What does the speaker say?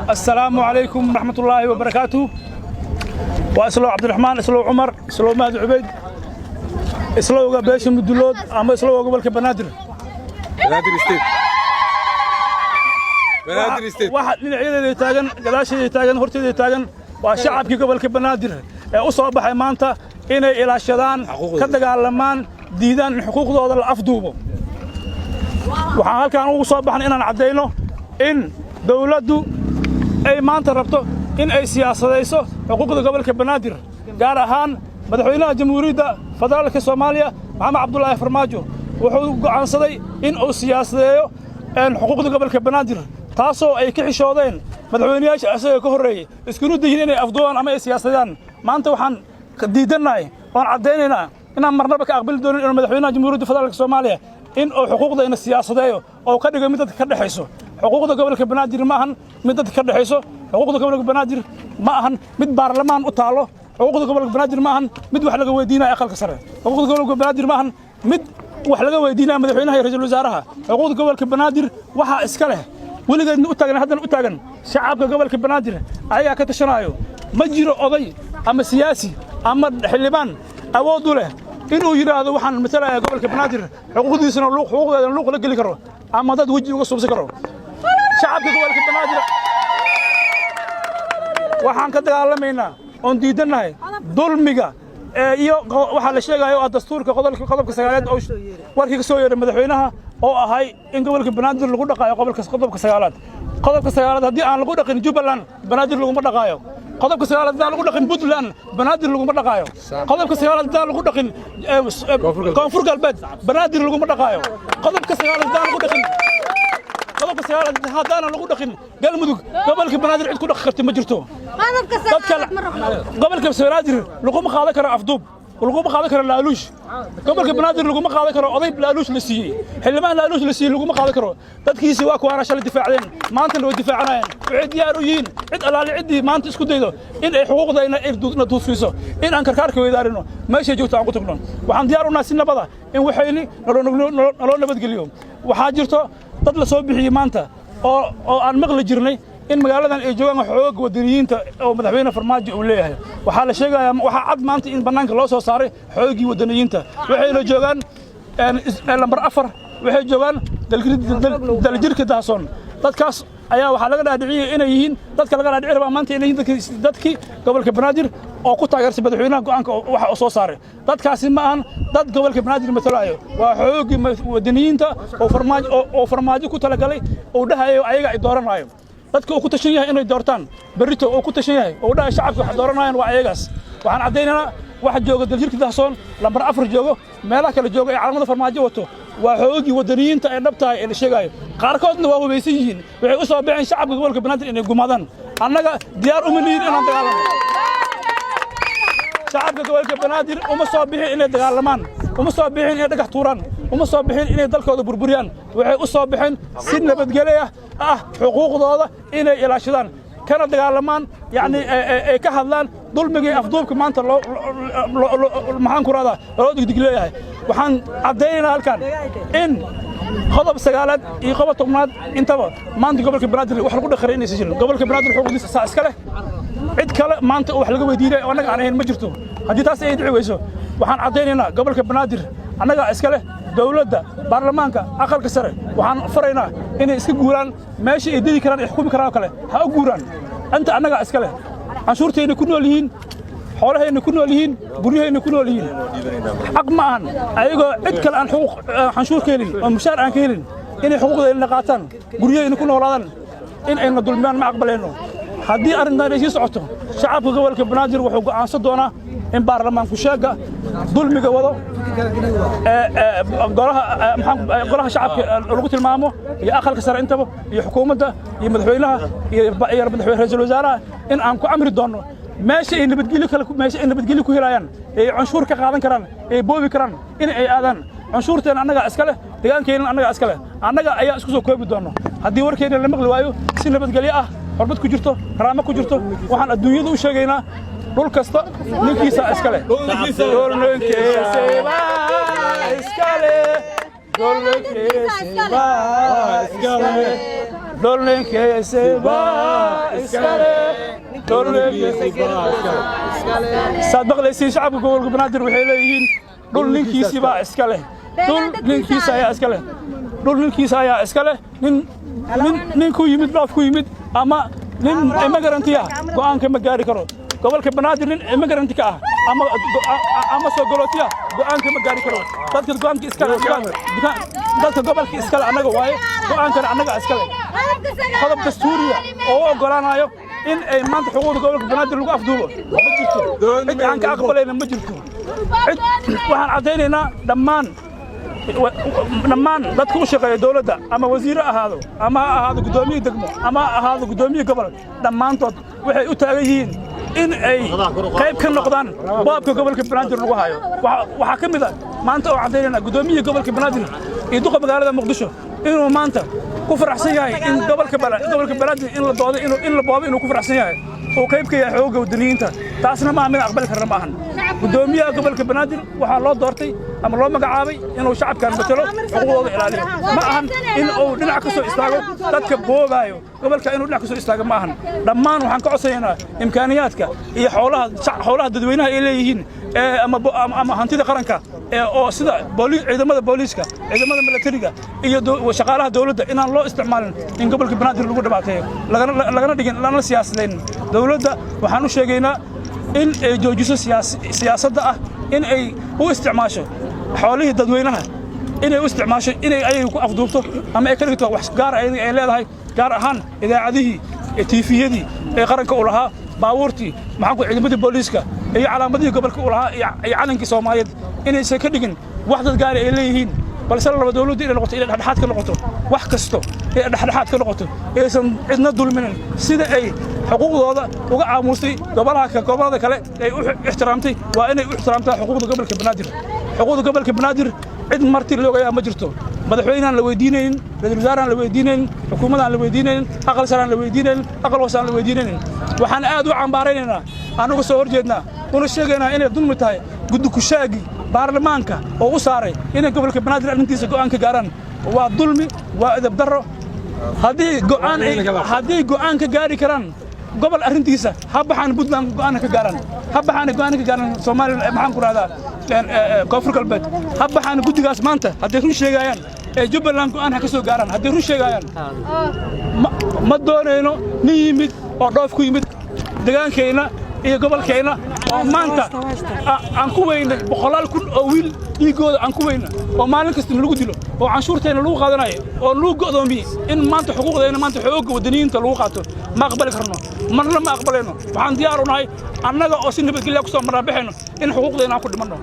السلام عليكم ورحمة الله وبركاته. وأسلو عبد الرحمن أسلو عمر أسلو مهدي عبيد أسلو باشا مدلود أما أسلو قبل كبنادر بنادر واحد من العيلة اللي تاجن قلاش اللي تاجن هرتي اللي تاجن وشعب كي قبل كبنادر أصاب حمانته إن إلى شدان كذا قالمان ديدان حقوق ذو الأفضوبه وحال كانوا أصاب حنا إن عدينه إن دولته أي ما أنت ربطه إن أي سياسة ليسه حقوق قبل كبنادر قال هان مدحونا جمهورية فدرالك الصومالية محمد عبد الله فرماجو وحقوق عن صدي إن أو سياسة ليه إن حقوق قبل كبنادر تاسو أي كحي شودين مدحونياش أسوي كهري اسكنوا دهين إن أفضوان أما أي سياسة ما أنت وحن ديدنا وان عدينا إن مرنا بك أقبل دون إن مدحونا جمهورية فدرالك الصومالية إن حقوق إن السياسة ليه أو كده مدة كده حيسو حقوق قبل كبنادر معهن مدة كده حيسو حقوق قبل كبنادر معهن مد برلمان أطاله حقوق قبل كبنادر معهن مد وحلقة ويدينا أقل كسره حقوق قبل كبنادر معهن مد وحلقة ويدينا مدحونا هي رجل وزارها حقوق قبل كبنادر وحا إسكاله ولقى نقطعنا هذا نقطعنا شعب قبل كبنادر أيها كتشنايو مجرى قضية أما سياسي أما حلبان أودوا له إنه يرى هذا وحن مثلا قبل كبنادر حقوق دي سنة اللوق حقوق اللوق لقي كرو أما ضد وجه وقصب سكرو شعب قبل كبنادر وحن كده علمينا أن ديدنا ظلمية iyo waxa la sheegayo dastuurka qodobka sagaalaad oo warkii soo yeeray madaxweynaha oo ahay in gobolka Banaadir lagu dhaqaayo qodobka sagaalaad hadii aan lagu dhaqin Jubbaland Banaadir lagu ma dhaqaayo qodobka sagaalaad hadii lagu dhaqin Puntland Banaadir lagu ma dhaqaayo qodobka sagaalaad hadii lagu dhaqin Koonfur Galbeed Banaadir lagu ma dhaqaayo qodobka sagaalaad hadii lagu dhaqin قلب السيارة هذا أنا لقول دخين قال مدوق قبل كبنادر عندكم دخلت ما جرتوا قبل كبنادر لقوا مخاذ كرا أفضوب ولقوا مخاذ كرا لالوش قبل كبنادر لقوا مخاذ كرا أضيب لالوش لسي حلما لالوش لسي لقوا مخاذ كرا تدكي سواك وأنا شل الدفاع علينا ما أنت اللي الدفاع عنين عد يا رويين عد على عدي ما أنت اسكت ده إن حقوق ده إن ندوس فيسو إن أنكر كارك ويدارينه ما يجي جوت عقود تقولون وعند ديار الناس إنه بضع إن وحيلي نلون نبت اليوم وحاجرته dad la soo bixiyay maanta oo aan maqli jirnay in magaaladan ay joogan xoog wadaniyiinta oo madaxweyne farmaajo uu leeyahay waxa la sheegayaa waxa cad maanta in banaanka loo soo saaray xoogii wadaniyiinta waxay la joogan lambar 4 waxay joogan daljirka daason dadkaas ayaa waxa laga dhaadhiciyay inay yihiin dadka laga dhaadhiciyay maanta inay yihiin dadkii gobolka Banaadir oo ku taageersan madaxweynaha go'aanka waxa soo saaray dadkaasi ma ahan dad gobolka Banaadir matalayo waa xoogii wadaniyiinta oo farmaajo ku talagalay oo dhahayo ayaga ay dooranayaan dadka oo ku tashan yahay inay doortaan barito oo ku tashan yahay oo dhahay shacabku wax dooranayaan waa ayagaas waxaan cadeynaa waxa jooga daljirka daason lambar 4 joogo meelaha kale jooga ee calaamada farmaajo wato waa xoogii wadaniyiinta ay dhabtahay ee la sheegayo qaarkoodna waa hubaysan yihiin waxay u soo bixin shacabka gobolka Banaadir inay gumaadaan annaga diyaar uma nihin inaan dagaalano shacabka gobolka Banaadir uma soo bixin inay dagaalamaan uma soo bixin inay dhagax tuuraan uma soo bixin inay dalkooda burburiyaan waxay u soo bixin si nabadgelyo ah xuquuqdooda inay ilaashadaan kana dagaalamaan yani ay ka hadlaan dulmiga afduubka maanta loo maxaan ku raada loo digdigleeyahay waxaan cadeynaa halkan in qodob sagaalaad iyo qodob tobnaad intaba maanta gobolka Banaadir wax lagu dhaqaray inay jirin gobolka Banaadir xuquuqdiisa saa iska leh cid kale maanta wax laga weydiinay oo anaga aan ahayn ma jirto hadii taas ay dhicayso waxaan cadeynaynaa gobolka Banaadir anaga iska leh dawladda baarlamaanka aqalka sare waxaan faraynaa inay iska guuraan meeshii ay didi karaan xukumi karaan kale ha u guuraan anta anaga iska leh canshuurteena ku nool yihiin xoolaheena ku nool yihiin guryaheena ku nool yihiin xaq ma ahan ayagoo cid kale aan xuquuq canshuur ka helin oo mushaar aan ka helin inay xuquuqdeena qaataan guryaheena ku noolaadaan in ayna dulmiyaan ma aqbalayno haddii arrintan ay sii socoto shacabka gobolka Banaadir wuxuu go'aansan doonaa in baarlamaanku sheega dulmiga wado golaha shacabka lagu tilmaamo iyo aqalka sare intaba iyo xukuumadda iyo madaxweynaha iyo madaxweyne ra'iisul wasaaraha in aan ku amri doono meesha ay nabadgelyo ku helayaan ee canshuur ka qaadan karaan ee boobi karaan in ay aadaan canshuurteena annaga iska leh deegaankeena annaga iska leh annaga ayaa isku soo koobi doono haddii warkeena la maqli waayo si nabadgelyo ah xormad ku jirto raamo ku jirto waxaan adduunyada u sheegaynaa dhul kasta ninkiisa iska leh dhulkiisa iska leh saad maqlaysiin shacabka gobolka banaadir waxay leeyihiin dhul ninkiisii baa iska leh dhul ninkiisa ayaa iska leh dhul ninkiisa ayaa iska leh nin ku yimid dhoof ku yimid ama nin immigrant-ah go'aanka ma gaari karo gobolka banaadir nin immigrant ka ah ama soo galootiya go'aanka ma gaari karo dadka go'aanka iska leh dadka gobolka iska leh annaga waaye go'aankana annaga iska leh qodob dastuuriya oo u oggolaanayo in ay maanta xuquuqda gobolka banaadir lagu afduubo ma jirto cid aan ka aqbalayna ma jirto waxaan caddaynaynaa dhammaan dadka u shaqeeya dawladda ama wasiire ahaado ama ha ahaado guddoomiye degmo ama ha ahaado guddoomiye gobol dhammaantood waxay u taagan yihiin in ay qayb ka noqdaan boobka gobolka banaadir lagu hayo waxaa ka mid ah maanta oo caddaynayna guddoomiye gobolka banaadir iyo duqa magaalada muqdisho inuu maanta ku faraxsan yahay in gobolka banaadir in la doodo in la boobo inuu ku faraxsan yahay oo qayb ka yahay xoogga wadaniyiinta taasna maaha mid aqbali karna ma ahan guddoomiyaha gobolka banaadir waxaa loo doortay ama loo magacaabay inuu shacabkan matalo xuquuqdooda ilaaliyo ma ahan in uu dhinac ka soo istaago dadka boobaayo gobolka inuu dhinac ka soo istaago ma ahan dhammaan waxaan ka codsanaynaa imkaaniyaadka iyo xoolaha dadweynaha ay leeyihiin ama hantida qaranka oo sida ciidamada booliiska ciidamada militariga iyo shaqaalaha dawladda inaan loo isticmaalin in gobolka banaadir lagu dhibaateeyo lagana dhigin lana siyaasadayn dawladda waxaan u sheegaynaa in ay joojiso siyaasadda ah in ay u isticmaasho xoolihii dadweynaha inay u isticmaasho inay ayaga ku afduubto ama ay ka dhigto wax gaar ay leedahay gaar ahaan idaacadihii tiifiyadii ee qaranka u lahaa baabuurtii ciidamadii booliiska iyo calaamadihii gobolka u lahaa iyo calankii Soomaaliyeed inaysan ka dhigin wax dad gaar ay leeyihiin balse laba dawladda inay noqoto inay dhexdhexaad ka noqoto wax kasto ee dhexdhexaad ka noqoto aysan cidna dulminin sida ay xuquuqdooda uga aamusay gobolada kale ay u ixtiraamtay waa inay u ixtiraamtaa xuquuqda gobolka banaadir xuquuqda gobolka banaadir cid marti loogayaa ma jirto madaxweynahan la weydiinaynin ra'iisul wasaarahan la weydiinaynin xukuumaddan la weydiinaynin aqal saraan la weydiinaynin aqal hoosaan la weydiinaynin waxaan aad u cambaaraynaynaa anagu soo horjeednaa una sheegaynaa inay dulmi tahay guddi kushaagi baarlamaanka oo u saaray inay gobolka banaadir arrintiisa go'aan ka gaaraan waa dulmi waa edeb darro haddii go'aan ka gaari karaan gobol arrintiisa ha baxaan Puntland go'aan ka gaaraan ha baxaan go'aan ka gaaraan Soomaaliya maxaan ku raahdaa koonfur galbeed ha baxaan guddigaas maanta haddii run sheegayaan Jubbaland go'aan ka soo gaaraan haddii run sheegayaan ma doonayno nin yimid oo dhoof ku yimid deegaankeena iyo gobolkeena oo maanta aan ku weynay boqolaal kun oo wiil dhiigooda aan ku weynay oo maalin kasta lagu dilo oo canshuurteena lagu qaadanayo oo lagu go'doomiyay in maanta xuquuqdeena maanta xoogga wadaniyiinta lagu qaato ma aqbali karno marna ma aqbalayno waxaan diyaar u nahay annaga oo si nabadgelyo ku soo maraabaxayno in xuquuqdeena aan ku dhimanno